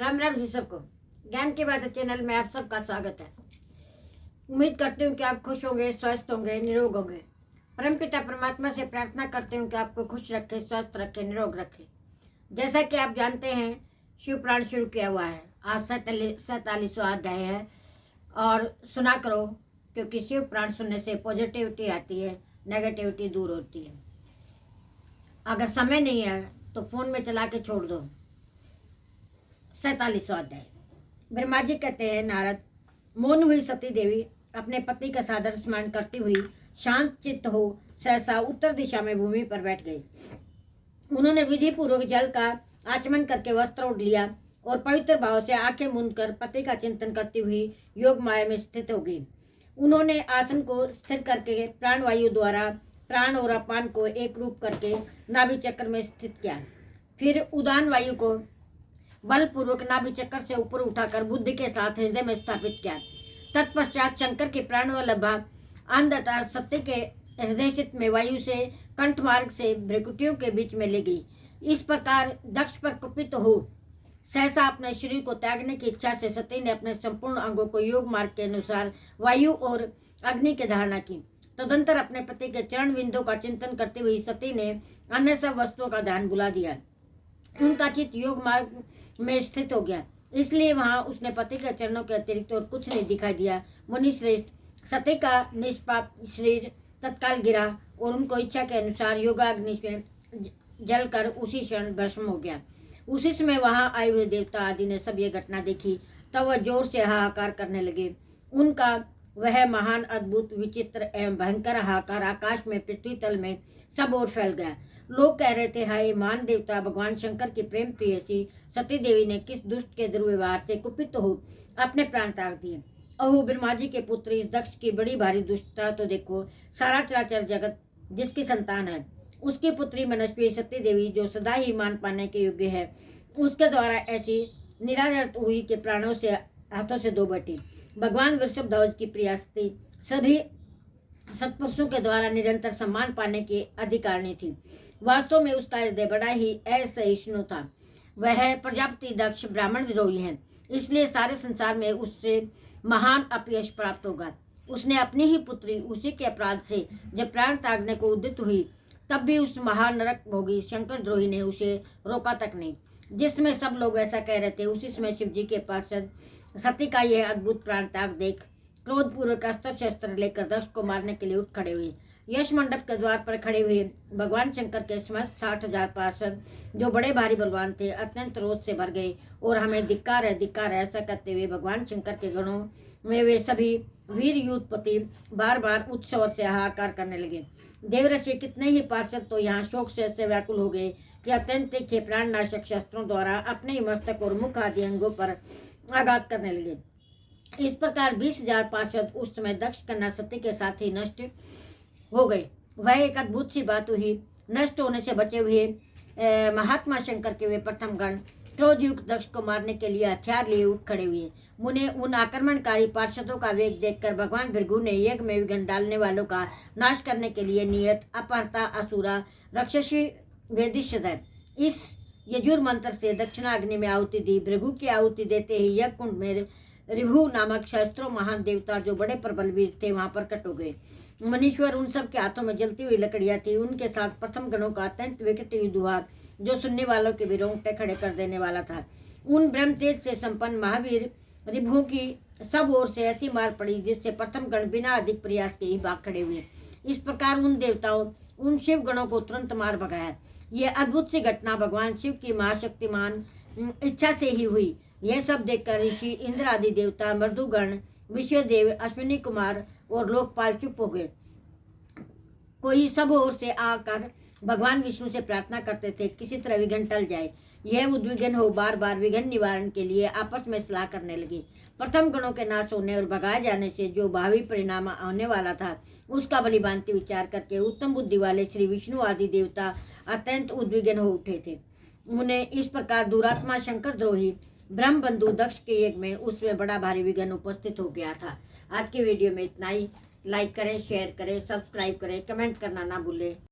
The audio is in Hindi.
राम राम जी सबको। ज्ञान की बातें चैनल में आप सबका स्वागत है। उम्मीद करती हूँ कि आप खुश होंगे, स्वस्थ होंगे, निरोग होंगे। परमपिता परमात्मा से प्रार्थना करती हूँ कि आपको खुश रखे, स्वस्थ रखे, निरोग रखे। जैसा कि आप जानते हैं, शिव पुराण शुरू किया हुआ है। आज 47वां अध्याय है और सुना करो, क्योंकि शिव पुराण सुनने से पॉजिटिविटी आती है, नेगेटिविटी दूर होती है। अगर समय नहीं है तो फोन में चला के छोड़ दो। 47वां अध्याय। ब्रह्मा जी कहते हैं, नारद, मौन हुई सती देवी अपने पति का सादर स्मरण करती हुई शांत चित्त हो सहसा उत्तर दिशा में भूमि पर बैठ गई। उन्होंने विधि पूर्वक जल का आचमन करके वस्त्र ओढ़ लिया और पवित्र भाव से आंखें मूंद कर पति का चिंतन करती हुई योग माया में स्थित हो गई। उन्होंने आसन को स्थिर करके प्राणवायु द्वारा प्राण और अपान को एक रूप करके नाभि चक्र में स्थित किया। फिर उदान वायु को बलपूर्वक नाभि चक्र से ऊपर उठाकर बुद्धि के साथ हृदय में स्थापित किया। तत्पश्चात शंकर की प्राणवल्लभा अंधता सत्य के हृदय चित्त में वायु से कंठ मार्ग से भ्रकुटियों के बीच में ले गई। इस प्रकार दक्ष पर कुपित हो सहसा अपने शरीर को त्यागने की इच्छा से सती ने अपने संपूर्ण अंगों को योग मार्ग के अनुसार वायु और अग्नि की धारणा की। तदंतर अपने पति के चरण बिंदु का चिंतन करते हुए सती ने अन्य सब वस्तुओं का ध्यान भुला दिया। उनका चित्त योग मार्ग में स्थित हो गया, इसलिए वहां उसने पति के चरणों के अतिरिक्त और कुछ नहीं दिखाई दिया। मुनि श्रेष्ठ, सती का निष्पाप शरीर तत्काल गिरा और उनको इच्छा के अनुसार योगाग्नि में जलकर उसी क्षण भस्म हो गया। उसी समय वहां आए हुए देवता आदि ने सब ये घटना देखी, तब वह जोर से हाहाकार करने लगे। उनका वह महान, अद्भुत, विचित्र एवं भयंकर हाहाकार आकाश में, पृथ्वी तल में सब ओर फैल गया। लोग कह रहे थे, हाय महान देवता भगवान शंकर की प्रेम प्रियसी सती देवी ने किस दुष्ट के दुर्व्यवहार से कुपित हो अपने प्राण त्याग दिए। अहो ब्रह्मा जी के पुत्र, इस दक्ष की बड़ी भारी दुष्टता तो देखो। सारा चराचर जगत जिसकी संतान है, उसकी पुत्री मनस्वी सती देवी जो सदा ही मान पाने के योग्य है, उसके द्वारा ऐसी निरादरत हुई कि प्राणों से हाथों से दो बैठी। भगवान वृषभ ध्वज की प्रिया सती सभी सत्पुरुषों के द्वारा निरंतर सम्मान पाने की अधिकारिणी थी। वास्तव में उसका हृदय बड़ा ही असहिष्णु था। वह प्रजापति दक्ष ब्राह्मण विरोही है, इसलिए सारे संसार में उससे महान अपयश प्राप्त होगा। उसने अपनी ही पुत्री उसी के अपराध से जब प्राण त्यागने को उद्यत हुई, तब भी उस महान नरक भोगी शंकर द्रोही ने उसे रोका तक नहीं। जिसमें सब लोग ऐसा कह रहे थे, उसी समय शिव जी के पार्षद सती का यह अद्भुत प्राण त्याग देख क्रोध पूर्वक अस्त्र शस्त्र लेकर दक्ष को मारने के लिए उठ खड़े हुए। यश मंडप के द्वार पर खड़े हुए भगवान शंकर के समस्त 60,000 पार्षद, जो बड़े भारी बलवान थे, अत्यंत रोष से भर गए और हमें धिक्कार है ऐसा कहते हुए भगवान शंकर के गणों में वे सभी वीर युद्धपति बार बार उच्च स्वर से हाहाकार करने लगे। देवऋषि कितने ही पार्षद तो यहाँ शोक से ऐसे व्याकुल हो गए कि अत्यंत तीखे प्राणनाशक शस्त्रों द्वारा अपने ही मस्तक और मुख आदि अंगों पर आघात करने लगे। इस प्रकार 20,000 पार्षद उस समय दक्ष कन्या सती के साथ ही नष्ट हो गए। वह एक अद्भुत सी बात हुई। नष्ट होने से बचे हुए महात्मा शंकर के वे प्रथम गण क्रोधयुक्त दक्ष को मारने के लिए हथियार लिए उठ खड़े हुए। मुने उन आक्रमणकारी पार्षदों का वेग देखकर भगवान भृगु ने यज्ञ में विघ्न डालने वालों का नाश करने के लिए नियत अपहर्ता असुरा राक्षसी वेदिशद इस यजुर मंत्र से दक्षिणाग्नि में आहुति दी। भृगु की आहुति देते ही यज्ञ कुंड में ऋभु नामक शास्त्रों महान देवता जो बड़े प्रबल वीर थे वहां प्रकट हो गए। मनीश्वर उन सब के हाथों में जलती हुई लकड़ियां थी। उनके साथ प्रथम गणों का अत्यंत विकट युद्ध हुआ, जो सुनने वालों के भी रोंगटे खड़े कर देने वाला था। उन ब्रह्मतेज से संपन्न महावीर ऋभुओं की सब ओर से ऐसी मार पड़ी जिससे प्रथम गण बिना अधिक प्रयास के ही भाग खड़े हुए। इस प्रकार उन देवताओं, उन शिव गणों को तुरंत मार भगाया। यह अद्भुत सी घटना भगवान शिव की महाशक्तिमान इच्छा से ही हुई। यह सब देखकर ऋषि, इंद्र आदि देवता, मृदुगण, विश्वदेव, अश्विनी कुमार और लोकपाल चुप हो गए। कोई सब ओर से आकर भगवान विष्णु से प्रार्थना करते थे, किसी तरह विघ्न टल जाए। यह उद्विग्न हो बार बार विघ्न निवारण के लिए आपस में सलाह करने लगे। प्रथम गणों के नाश होने और भगाए जाने से जो भावी परिणाम होने वाला था, उसका भलीभांति विचार करके उत्तम बुद्धि वाले श्री विष्णु आदि देवता अत्यंत उद्विग्न हो उठे थे। उन्हें इस प्रकार दुरात्मा शंकर द्रोही ब्रह्म बंधु दक्ष के यज्ञ में उसमें बड़ा भारी विघ्न उपस्थित हो गया था। आज की वीडियो में इतना ही। लाइक करें, शेयर करें, सब्सक्राइब करें, कमेंट करना ना भूलें।